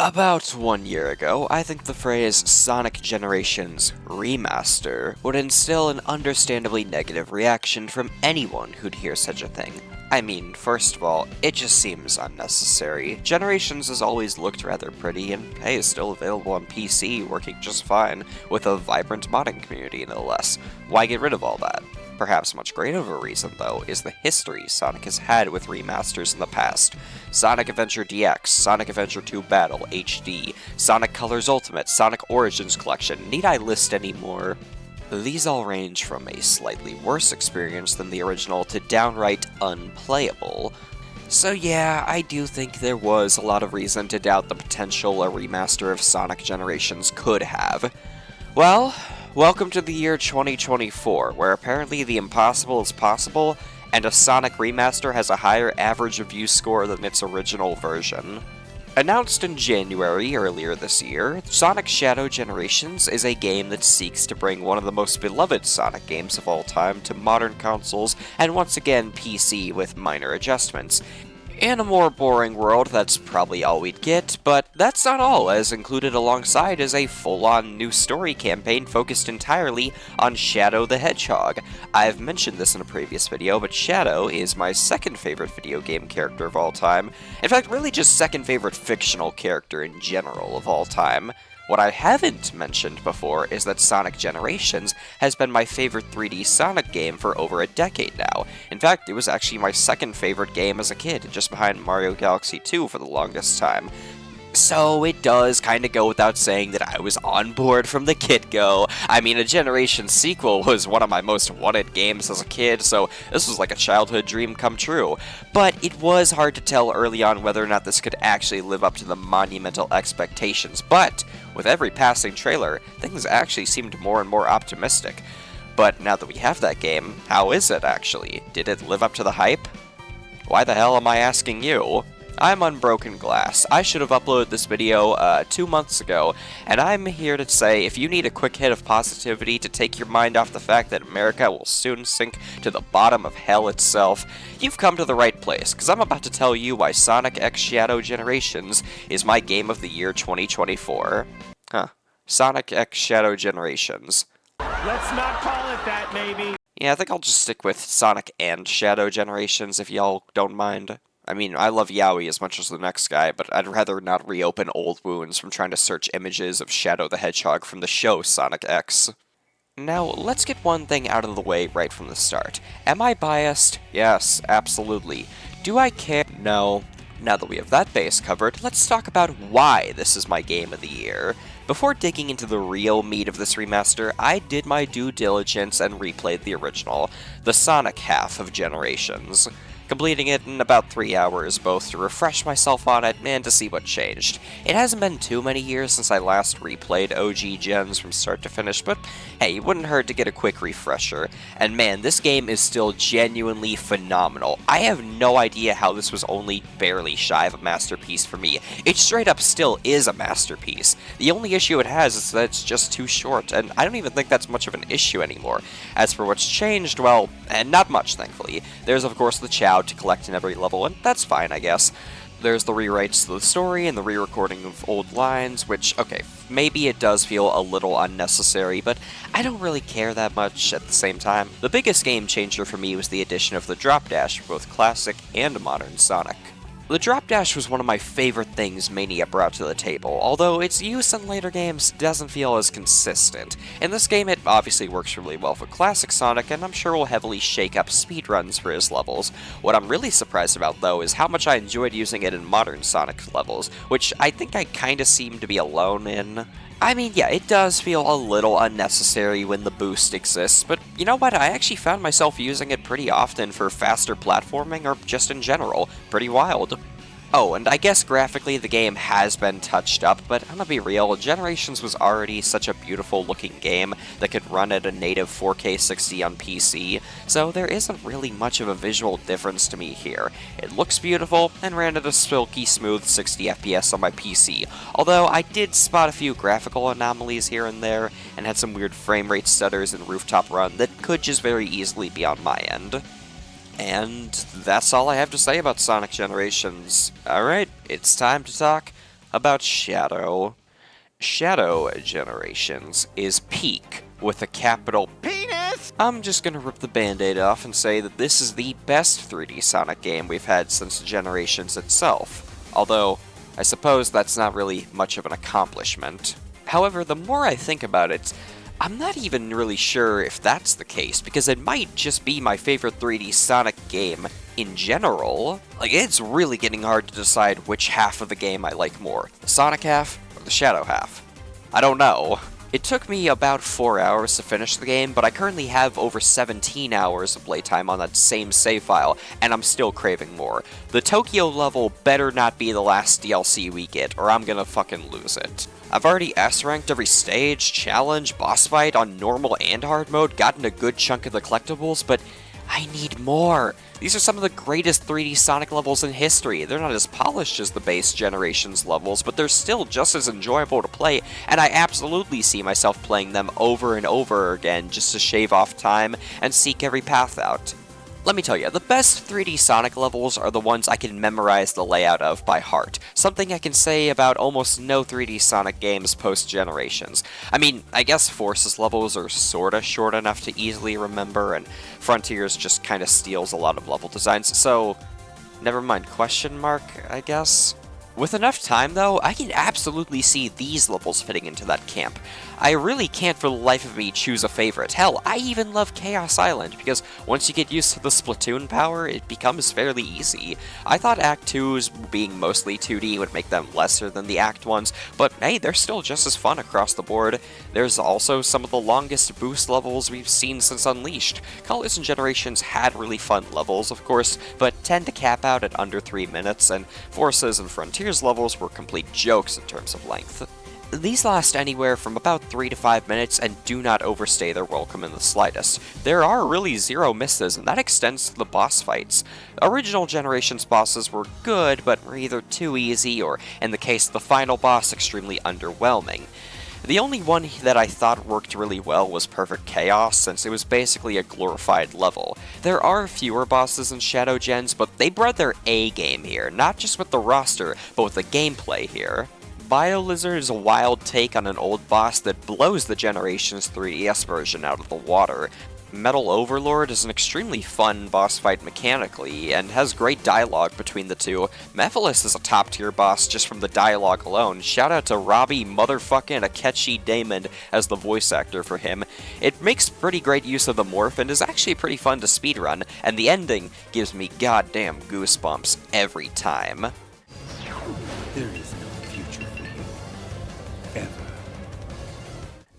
About 1 year ago, I think the phrase Sonic Generations Remaster would instill an understandably negative reaction from anyone who'd hear such a thing. I mean, first of all, it just seems unnecessary. Generations has always looked rather pretty, and hey, is still available on PC, working just fine, with a vibrant modding community no less. Why get rid of all that? Perhaps much greater of a reason, though, is the history Sonic has had with remasters in the past. Sonic Adventure DX, Sonic Adventure 2 Battle HD, Sonic Colors Ultimate, Sonic Origins Collection. Need I list any more? These all range from a slightly worse experience than the original to downright unplayable. So yeah, I do think there was a lot of reason to doubt the potential a remaster of Sonic Generations could have. Well, welcome to the year 2024, where apparently the impossible is possible, and a Sonic remaster has a higher average review score than its original version. Announced in January earlier this year, Sonic Shadow Generations is a game that seeks to bring one of the most beloved Sonic games of all time to modern consoles, and once again PC with minor adjustments. In a more boring world, that's probably all we'd get, but that's not all, as included alongside is a full-on new story campaign focused entirely on Shadow the Hedgehog. I've mentioned this in a previous video, but Shadow is my second favorite video game character of all time. In fact, really just second favorite fictional character in general of all time. What I haven't mentioned before is that Sonic Generations has been my favorite 3D Sonic game for over a decade now. In fact, it was actually my second favorite game as a kid, just behind Mario Galaxy 2 for the longest time. So it does kind of go without saying that I was on board from the get-go. I mean, a Generations sequel was one of my most wanted games as a kid, so this was like a childhood dream come true. But it was hard to tell early on whether or not this could actually live up to the monumental expectations. But with every passing trailer, things actually seemed more and more optimistic. But now that we have that game, how is it actually? Did it live up to the hype? Why the hell am I asking you? I'm Unbroken Glass. I should have uploaded this video 2 months ago, and I'm here to say if you need a quick hit of positivity to take your mind off the fact that America will soon sink to the bottom of hell itself, you've come to the right place, because I'm about to tell you why Sonic X Shadow Generations is my game of the year 2024. Sonic X Shadow Generations. Let's not call it that, maybe. Yeah, I think I'll just stick with Sonic and Shadow Generations if y'all don't mind. I mean, I love Yowie as much as the next guy, but I'd rather not reopen old wounds from trying to search images of Shadow the Hedgehog from the show Sonic X. Now, let's get one thing out of the way right from the start. Am I biased? Yes, absolutely. Do I care? No. Now that we have that base covered, let's talk about why this is my game of the year. Before digging into the real meat of this remaster, I did my due diligence and replayed the original, the Sonic half of Generations, completing it in about 3 hours, both to refresh myself on it and to see what changed. It hasn't been too many years since I last replayed OG Gens from start to finish, but hey, it wouldn't hurt to get a quick refresher. And man, this game is still genuinely phenomenal. I have no idea how this was only barely shy of a masterpiece for me. It straight up still is a masterpiece. The only issue it has is that it's just too short, and I don't even think that's much of an issue anymore. As for what's changed, well, not much, thankfully. There's of course the Chow to collect in every level, and that's fine, I guess. There's the rewrites to the story and the re-recording of old lines, which, okay, maybe it does feel a little unnecessary, but I don't really care that much at the same time. The biggest game changer for me was the addition of the drop dash for both classic and modern Sonic. The drop dash was one of my favorite things Mania brought to the table, although its use in later games doesn't feel as consistent. In this game, it obviously works really well for classic Sonic, and I'm sure will heavily shake up speedruns for his levels. What I'm really surprised about, though, is how much I enjoyed using it in modern Sonic levels, which I think I kinda seem to be alone in. I mean, yeah, it does feel a little unnecessary when the boost exists, but you know what, I actually found myself using it pretty often for faster platforming, or just in general. Pretty wild. Oh, and I guess graphically the game has been touched up, but I'm gonna be real, Generations was already such a beautiful looking game that could run at a native 4K 60 on PC, so there isn't really much of a visual difference to me here. It looks beautiful, and ran at a silky smooth 60 FPS on my PC, although I did spot a few graphical anomalies here and there, and had some weird frame rate stutters in Rooftop Run that could just very easily be on my end. And that's all I have to say about Sonic Generations. Alright, it's time to talk about Shadow. Shadow Generations is peak with a capital Penis! I'm just gonna rip the band-aid off and say that this is the best 3D Sonic game we've had since Generations itself. Although, I suppose that's not really much of an accomplishment. However, the more I think about it, I'm not even really sure if that's the case, because it might just be my favorite 3D Sonic game in general. Like, it's really getting hard to decide which half of the game I like more, the Sonic half or the Shadow half. I don't know. It took me about 4 hours to finish the game, but I currently have over 17 hours of playtime on that same save file, and I'm still craving more. The Tokyo level better not be the last DLC we get, or I'm gonna fucking lose it. I've already S-ranked every stage, challenge, boss fight on normal and hard mode, gotten a good chunk of the collectibles, but I need more. These are some of the greatest 3D Sonic levels in history. They're not as polished as the base Generations levels, but they're still just as enjoyable to play, and I absolutely see myself playing them over and over again just to shave off time and seek every path out. Let me tell you, the best 3D Sonic levels are the ones I can memorize the layout of by heart, something I can say about almost no 3D Sonic games post-Generations. I mean, I guess Force's levels are sorta short enough to easily remember, and Frontiers just kinda steals a lot of level designs, so never mind, question mark, I guess? With enough time, though, I can absolutely see these levels fitting into that camp. I really can't for the life of me choose a favorite. Hell, I even love Chaos Island, because once you get used to the Splatoon power, it becomes fairly easy. I thought Act 2's being mostly 2D would make them lesser than the Act 1s, but hey, they're still just as fun across the board. There's also some of the longest boost levels we've seen since Unleashed. Colors and Generations had really fun levels, of course, but tend to cap out at under 3 minutes, and Forces and Frontiers levels were complete jokes in terms of length. These last anywhere from about 3 to 5 minutes and do not overstay their welcome in the slightest. There are really zero misses, and that extends to the boss fights. Original Generations bosses were good, but were either too easy or, in the case of the final boss, extremely underwhelming. The only one that I thought worked really well was Perfect Chaos, since it was basically a glorified level. There are fewer bosses in Shadow Gens, but they brought their A game here, not just with the roster, but with the gameplay here. BioLizard is a wild take on an old boss that blows the Generations 3DS version out of the water. Metal Overlord is an extremely fun boss fight mechanically, and has great dialogue between the two. Mephiles is a top-tier boss just from the dialogue alone. Shout out to Robbie motherfucking Akechi Damon as the voice actor for him. It makes pretty great use of the morph and is actually pretty fun to speedrun, and the ending gives me goddamn goosebumps every time. There is no future for you. Ever.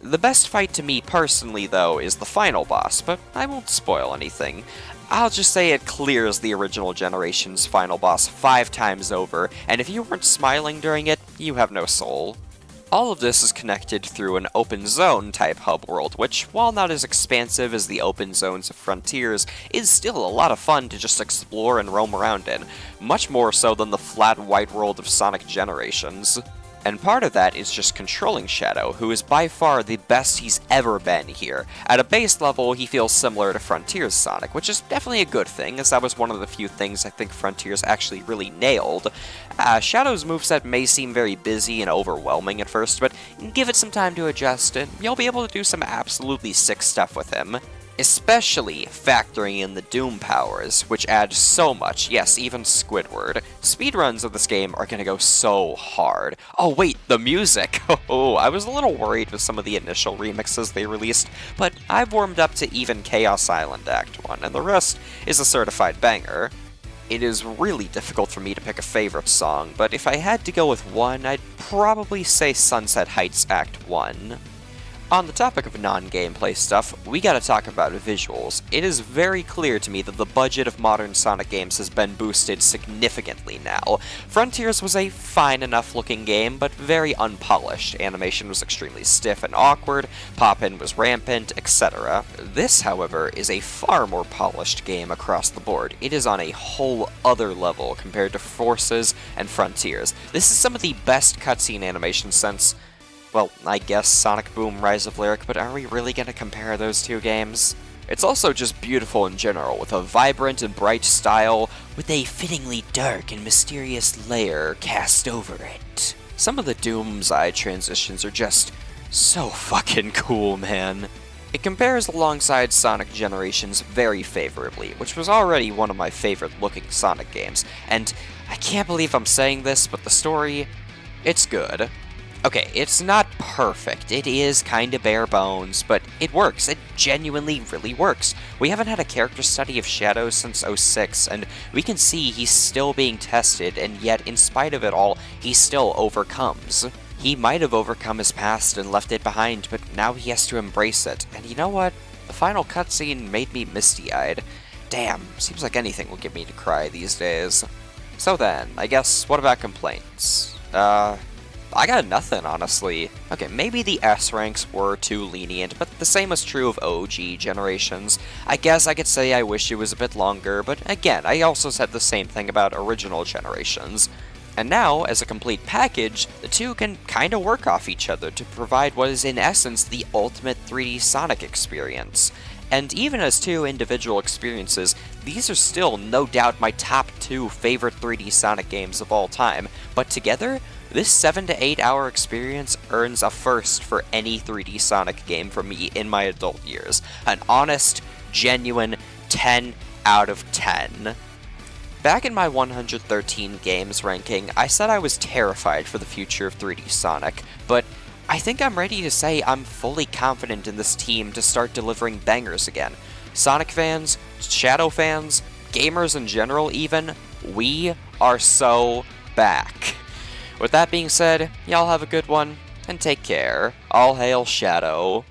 The best fight to me personally, though, is the final boss, but I won't spoil anything. I'll just say it clears the original Generations final boss 5 times over, and if you weren't smiling during it, you have no soul. All of this is connected through an open zone type hub world, which, while not as expansive as the open zones of Frontiers, is still a lot of fun to just explore and roam around in, much more so than the flat white world of Sonic Generations. And part of that is just controlling Shadow, who is by far the best he's ever been here. At a base level, he feels similar to Frontiers Sonic, which is definitely a good thing, as that was one of the few things I think Frontiers actually really nailed. Shadow's moveset may seem very busy and overwhelming at first, but give it some time to adjust, and you'll be able to do some absolutely sick stuff with him. Especially factoring in the Doom powers, which add so much, yes, even Squidward. Speedruns of this game are gonna go so hard. Oh wait, the music! Oh, I was a little worried with some of the initial remixes they released, but I've warmed up to even Chaos Island Act 1, and the rest is a certified banger. It is really difficult for me to pick a favorite song, but if I had to go with one, I'd probably say Sunset Heights Act 1. On the topic of non-gameplay stuff, we gotta talk about visuals. It is very clear to me that the budget of modern Sonic games has been boosted significantly now. Frontiers was a fine enough looking game, but very unpolished. Animation was extremely stiff and awkward, pop-in was rampant, etc. This, however, is a far more polished game across the board. It is on a whole other level compared to Forces and Frontiers. This is some of the best cutscene animation since, well, I guess Sonic Boom Rise of Lyric, but are we really going to compare those two games? It's also just beautiful in general, with a vibrant and bright style, with a fittingly dark and mysterious layer cast over it. Some of the Doom's Eye transitions are just so fucking cool, man. It compares alongside Sonic Generations very favorably, which was already one of my favorite looking Sonic games, and I can't believe I'm saying this, but the story, it's good. Okay, it's not perfect, it is kinda bare bones, but it works, it genuinely really works. We haven't had a character study of Shadow since 06, and we can see he's still being tested, and yet in spite of it all, he still overcomes. He might have overcome his past and left it behind, but now he has to embrace it. And you know what? The final cutscene made me misty-eyed. Damn, seems like anything will get me to cry these days. So then, I guess, what about complaints? I got nothing, honestly. Okay, maybe the S ranks were too lenient, but the same was true of OG generations. I guess I could say I wish it was a bit longer, but again, I also said the same thing about original generations. And now, as a complete package, the two can kinda work off each other to provide what is in essence the ultimate 3D Sonic experience. And even as two individual experiences, these are still no doubt my top 2 favorite 3D Sonic games of all time, but together, this 7 to 8 hour experience earns a first for any 3D Sonic game for me in my adult years. An honest, genuine 10 out of 10. Back in my 113 games ranking, I said I was terrified for the future of 3D Sonic, but I think I'm ready to say I'm fully confident in this team to start delivering bangers again. Sonic fans, Shadow fans, gamers in general even, we are so back. With that being said, y'all have a good one, and take care. All hail Shadow.